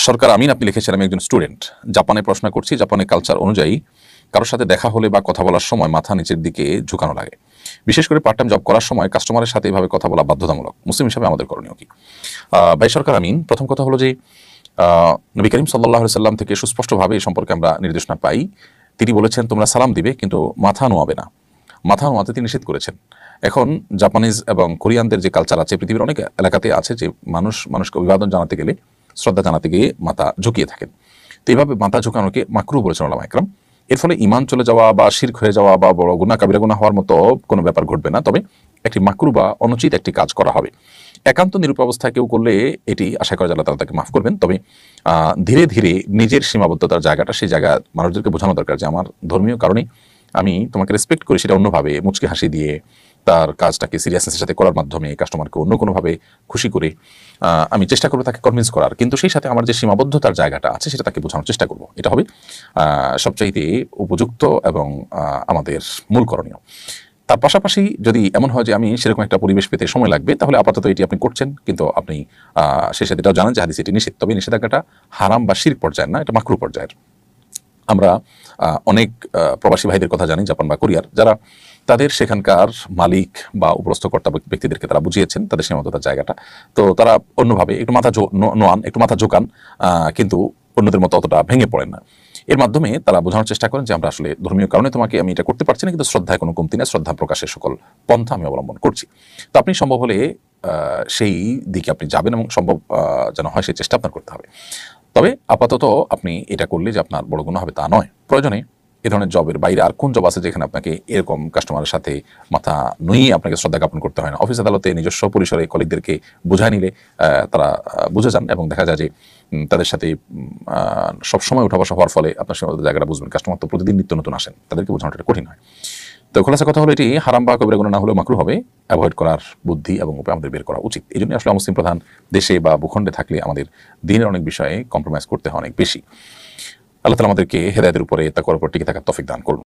সরকার আমিন আপনি লিখেছেন, আমি একজন স্টুডেন্ট, জাপানে পড়াশোনা করছি। জাপানের কালচার অনুযায়ী কারোর সাথে দেখা হলে বা কথা বলার সময় মাথা নিচের দিকে ঝুঁকানো লাগে। বিশেষ করে পার্ট টাইম জব করার সময় কাস্টমারের সাথে এভাবে কথা বলা বাধ্যতামূলক। মুসলিম হিসাবে আমাদের করণীয় কি? ভাই সরকার আমিন, প্রথম কথা হলো যে নবী করিম সাল্লাল্লাহু আলাইহি সাল্লাম থেকে সুস্পষ্টভাবে এই সম্পর্কে আমরা নির্দেশনা পাই। তিনি বলেছেন তোমরা সালাম দিবে কিন্তু মাথা নোয়াবে না। মাথা নোয়াতে তিনি নিষেধ করেছেন। এখন জাপানিজ এবং কোরিয়ানদের যে কালচার আছে, পৃথিবীর অনেক এলাকাতে আছে যে মানুষকে অভিবাদন জানাতে গেলে, শ্রদ্ধা জানাতে গিয়ে মাথা ঝুঁকিয়ে থাকেন। তো এইভাবে মাথা ঝুঁকানোকে মাকরুহ বলেছেন ওলামা ইকরাম। এর ফলে ঈমান চলে যাওয়া বা শিরক হয়ে যাওয়া বা বড় গুনাহ কাবিরা গুনাহ হওয়ার মতো কোনো ব্যাপার ঘটবে না, তবে একটি মাকরুহ বা অনুচিত একটি কাজ করা হবে। একান্ত নিরূপ অবস্থায় কেউ করলে এটি আশা করা যায় আল্লাহ তাআলা তাকে মাফ করবেন। তবে ধীরে ধীরে নিজের সীমাবদ্ধতার জায়গাটা, সেই জায়গা মানুষদেরকে বোঝানো দরকার যে আমার ধর্মীয় কারণে আমি তোমাকে রেসপেক্ট করি, সেটা অন্যভাবে মুচকি হাসি দিয়ে, তার কাজটাকে সিরিয়াসনেসের সাথে করার মাধ্যমে, কাস্টমারকে অন্য কোনোভাবে খুশি করে আমি চেষ্টা করবো তাকে কনভিন্স করার, কিন্তু সেই সাথে আমার যে সীমাবদ্ধতার জায়গাটা আছে সেটা তাকে বোঝানোর চেষ্টা করব। এটা হবে সবচাইতে উপযুক্ত এবং আমাদের মূল করণীয়। তার পাশাপাশি যদি এমন হয় যে আমি সেরকম একটা পরিবেশ পেতে সময় লাগবে, তাহলে আপাতত এটি আপনি করছেন, কিন্তু আপনি সেই সাথে এটাও জানেন যে হাদিসে এটি নিষেধ। তবে নিষেধাজ্ঞাটা হারাম বা শিরক পর্যায়ের না, এটা মাকরুহ পর্যায়ের। আমরা অনেক প্রবাসী ভাইদের কথা জানি, জাপান বা কোরিয়ার, যারা তাদের সেখানকার মালিক বা উপরস্থ কর্তা ব্যক্তিদেরকে তারা বুঝিয়েছেন তাদের সীমাবদ্ধতার জায়গাটা। তো তারা অন্যভাবে একটু মাথা নোয়ান, একটু মাথা ঝোঁকান, কিন্তু অন্যদের মতো অতটা ভেঙে পড়েন না। এর মাধ্যমে তারা বোঝানোর চেষ্টা করেন যে আমরা আসলে ধর্মীয় কারণে তোমাকে আমি এটা করতে পারছি না, কিন্তু শ্রদ্ধায় কোনো কমতি না, শ্রদ্ধা প্রকাশের সকল পন্থা আমি অবলম্বন করছি। তো আপনি সম্ভব হলে সেই দিকে আপনি যাবেন এবং সম্ভব যেন হয় সেই চেষ্টা আপনার করতে হবে। তবে আপাতত আপনি এটা করলে যে আপনার বড় গুনাহ হবে তা নয়। প্রয়োজনে এ ধরনের জবের বাইরে আর কোন জব আছে যেখানে আপনাকে এরকম কাস্টমারের সাথে মাথা নুইয়ে আপনাকে শ্রদ্ধা জ্ঞাপন করতে হয় না? অফিস আদালতে নিজস্ব পরিসরে কলিগদেরকে বোঝায় নিলে তারা বুঝে যান এবং দেখা যায় যে তাদের সাথে সবসময় উঠা বসা হওয়ার ফলে আপনার সীমাবদ্ধ জায়গাটা বুঝবেন। কাস্টমার তো প্রতিদিন নিত্য নতুন আসেন, তাদেরকে বোঝানোটা কঠিন হয়। তো খোলাসা কথা হলো, এটি হারাম বা কবিরা গুনাহ না হলেও মাকরুহ হবে। অ্যাভয়েড করার বুদ্ধি এবং উপায় আমাদের বের করা উচিত। এই জন্য আসলে মুসলিম প্রধান দেশে বা ভূখণ্ডে থাকলে আমাদের দিনের অনেক বিষয়ে কম্প্রোমাইজ করতে হয় অনেক বেশি। আল্লাহ তাআলা আমাদেরকে হেদায়েতের উপরে, তাকওয়ার উপর টিকে থাকার তৌফিক দান করুন।